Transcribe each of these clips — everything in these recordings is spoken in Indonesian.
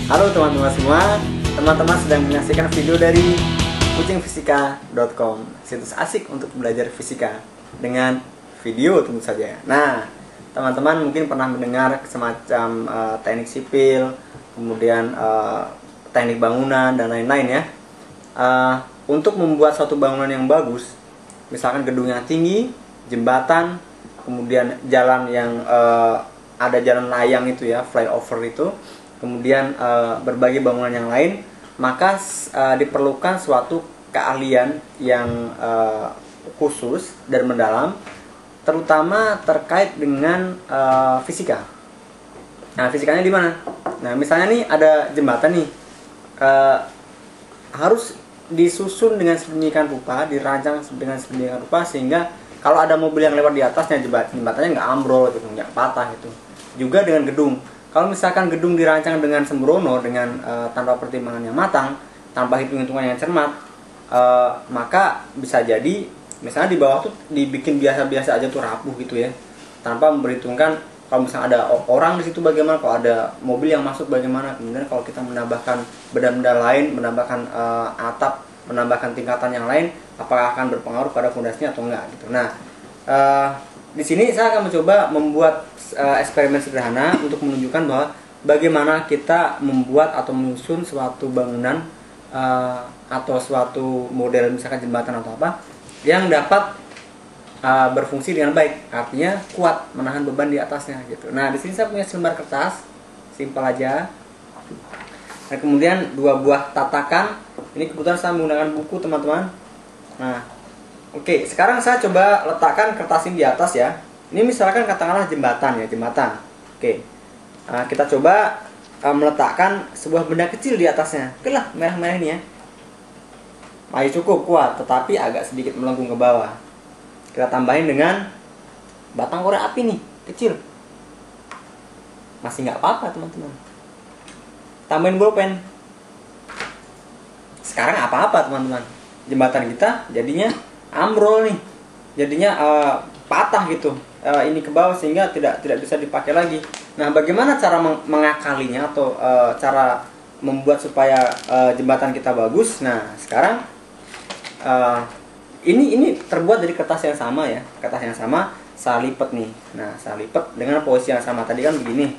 Halo teman-teman semua, teman-teman sedang menyaksikan video dari kucingfisika.com, situs asik untuk belajar fisika dengan video tentu saja. Nah, teman-teman mungkin pernah mendengar semacam teknik sipil, kemudian teknik bangunan dan lain-lain ya. Untuk membuat suatu bangunan yang bagus, misalkan gedung yang tinggi, jembatan, kemudian jalan yang ada jalan layang itu ya, flyover itu, kemudian berbagai bangunan yang lain, maka diperlukan suatu keahlian yang khusus dan mendalam, terutama terkait dengan fisika. Nah, fisikanya di mana? Nah, misalnya nih ada jembatan nih, harus disusun dengan sedemikian rupa, dirancang dengan sedemikian rupa sehingga kalau ada mobil yang lewat di atasnya, jembatannya nggak ambrol gitu, nggak patah gitu. Juga dengan gedung. Kalau misalkan gedung dirancang dengan sembrono, dengan tanpa pertimbangan yang matang, tanpa hitung-hitungan yang cermat, maka bisa jadi misalnya di bawah tuh dibikin biasa-biasa aja tuh rapuh gitu ya, tanpa memperhitungkan kalau misalnya ada orang di situ bagaimana, kalau ada mobil yang masuk bagaimana, kemudian kalau kita menambahkan benda-benda lain, menambahkan atap, menambahkan tingkatan yang lain, apakah akan berpengaruh pada fondasinya atau enggak gitu. Nah, di sini saya akan mencoba membuat eksperimen sederhana untuk menunjukkan bahwa bagaimana kita membuat atau menyusun suatu bangunan atau suatu model misalkan jembatan atau apa yang dapat berfungsi dengan baik, artinya kuat menahan beban di atasnya gitu. Nah, di sini saya punya selembar kertas, simpel aja. Nah, kemudian 2 buah tatakan. Ini kebetulan saya menggunakan buku teman-teman. Nah, oke, sekarang saya coba letakkan kertas ini di atas ya. Ini misalkan katakanlah jembatan ya, jembatan. Oke, kita coba meletakkan sebuah benda kecil di atasnya. Oke lah, merah-merah ini ya. Masih cukup kuat, tetapi agak sedikit melengkung ke bawah. Kita tambahin dengan batang korek api nih, kecil. Masih nggak apa-apa teman-teman. Tambahin bolpen. Sekarang apa-apa teman-teman. Jembatan kita jadinya ambrol nih. Jadinya patah gitu. Ini ke bawah sehingga tidak bisa dipakai lagi. Nah, bagaimana cara mengakalinya atau cara membuat supaya jembatan kita bagus? Nah, sekarang ini terbuat dari kertas yang sama ya, kertas yang sama saya lipat nih. Nah, saya lipat dengan posisi yang sama, tadi kan begini,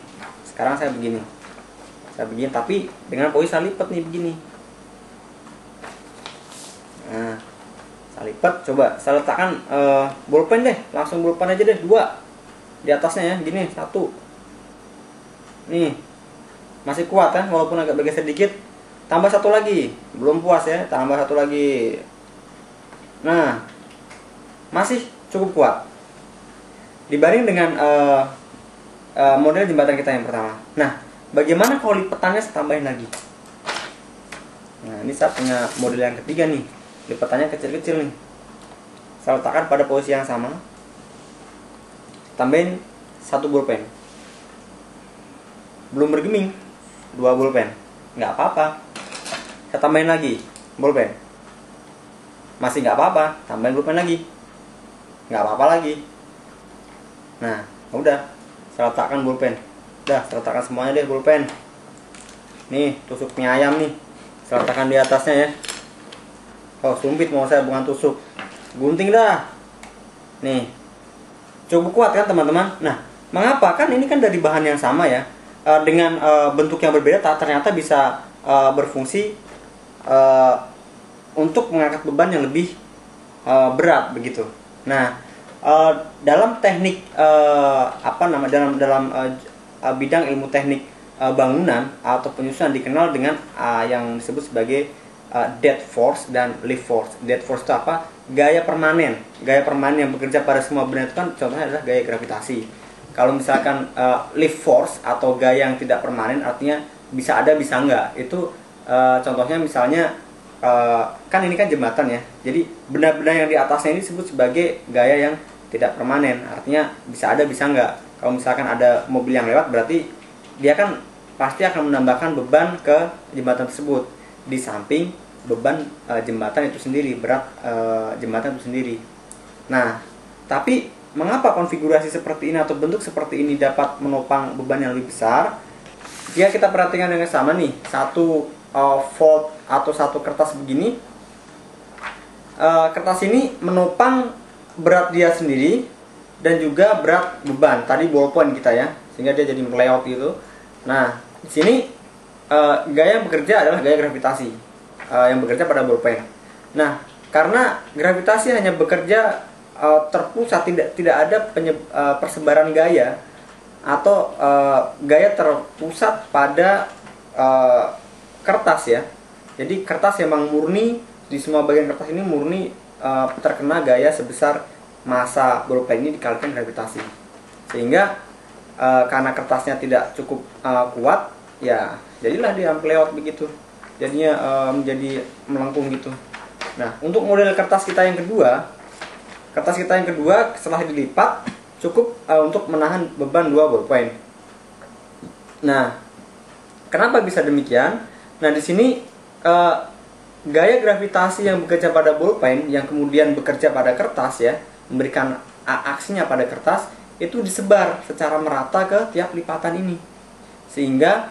sekarang saya begini, tapi dengan posisi saya lipat nih begini. Nah, saya lipat, coba saya letakkan bolpen deh, langsung bolpen aja deh, 2 di atasnya ya, gini, 1 nih, masih kuat kan, walaupun agak bergeser sedikit. Tambah 1 lagi, belum puas ya, tambah 1 lagi. Nah, masih cukup kuat dibanding dengan model jembatan kita yang pertama. Nah, bagaimana kalau lipatannya saya tambahin lagi? Nah, ini saya punya model yang ketiga nih, lipatannya kecil-kecil nih. Saya letakkan pada posisi yang sama, tambahin 1 bolpen. Belum bergeming, 2 bolpen, nggak apa-apa. Saya tambahin lagi bolpen, masih nggak apa-apa, tambahin bolpen lagi, nggak apa-apa lagi. Nah, udah, saya letakkan bolpen. Udah, saya letakkan semuanya deh bolpen. Nih, tusuk mie ayam nih, saya letakkan di atasnya ya. Oh, sumpit mau saya, bukan tusuk, gunting dah. Nih, cukup kuat kan teman-teman? Nah, mengapa? Kan ini kan dari bahan yang sama ya, dengan bentuk yang berbeda ternyata bisa berfungsi untuk mengangkat beban yang lebih berat begitu. Nah, dalam teknik dalam bidang ilmu teknik bangunan atau penyusunan dikenal dengan yang disebut sebagai dead force dan lift force. Dead force itu apa? Gaya permanen yang bekerja pada semua benda itu kan contohnya adalah gaya gravitasi. Kalau misalkan lift force atau gaya yang tidak permanen, artinya bisa ada bisa enggak. Itu contohnya misalnya kan ini kan jembatan ya, jadi benda-benda yang di atasnya ini disebut sebagai gaya yang tidak permanen, artinya bisa ada bisa enggak. Kalau misalkan ada mobil yang lewat, berarti dia kan pasti akan menambahkan beban ke jembatan tersebut, di samping beban jembatan itu sendiri, berat jembatan itu sendiri. Nah, tapi mengapa konfigurasi seperti ini atau bentuk seperti ini dapat menopang beban yang lebih besar? Jika kita perhatikan dengan sama nih, satu fold atau satu kertas begini, kertas ini menopang berat dia sendiri dan juga berat beban tadi ballpoint kita ya, sehingga dia jadi meleot gitu. Nah, di sini gaya bekerja adalah gaya gravitasi yang bekerja pada ballpoint. Nah, karena gravitasi hanya bekerja terpusat, tidak ada persebaran gaya atau gaya terpusat pada kertas ya. Jadi kertas memang murni, di semua bagian kertas ini murni terkena gaya sebesar massa ballpoint ini dikalikan gravitasi. Sehingga karena kertasnya tidak cukup kuat, ya jadilah dia meleot begitu. Jadinya menjadi melengkung gitu. Nah, untuk model kertas kita yang kedua setelah dilipat cukup untuk menahan beban 2 ballpoint. Nah, kenapa bisa demikian? Nah, di sini gaya gravitasi yang bekerja pada ballpoint yang kemudian bekerja pada kertas ya, memberikan aksinya pada kertas, itu disebar secara merata ke tiap lipatan ini. Sehingga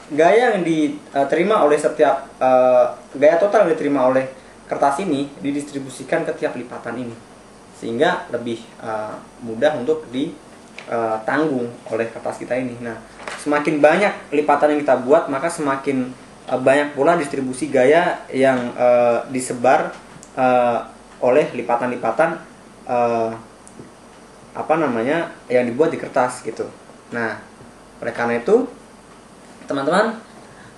gaya yang diterima oleh setiap gaya total yang diterima oleh kertas ini didistribusikan ke tiap lipatan ini, sehingga lebih mudah untuk ditanggung oleh kertas kita ini. Nah, semakin banyak lipatan yang kita buat, maka semakin banyak pula distribusi gaya yang disebar oleh lipatan-lipatan yang dibuat di kertas gitu. Nah, oleh karena itu, teman-teman,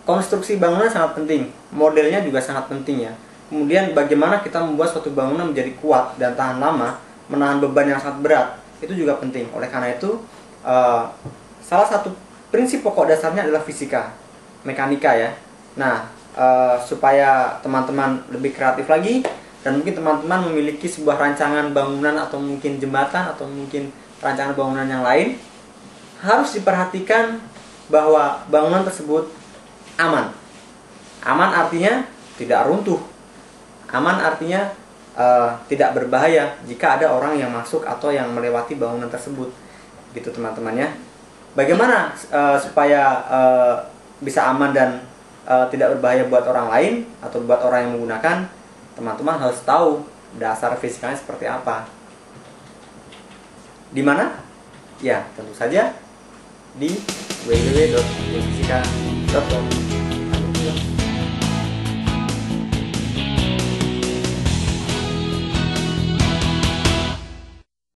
konstruksi bangunan sangat penting, modelnya juga sangat penting ya. Kemudian bagaimana kita membuat suatu bangunan menjadi kuat dan tahan lama, menahan beban yang sangat berat, itu juga penting. Oleh karena itu, salah satu prinsip pokok dasarnya adalah fisika, mekanika ya. Nah, supaya teman-teman lebih kreatif lagi, dan mungkin teman-teman memiliki sebuah rancangan bangunan atau mungkin jembatan atau mungkin rancangan bangunan yang lain, harus diperhatikan bahwa bangunan tersebut aman. Aman artinya tidak runtuh. Aman artinya tidak berbahaya jika ada orang yang masuk atau yang melewati bangunan tersebut. Gitu teman-teman ya. Bagaimana supaya bisa aman dan tidak berbahaya buat orang lain atau buat orang yang menggunakan? Teman-teman harus tahu dasar fisikanya seperti apa. Di mana? Ya, tentu saja di www.ilmufisika.com.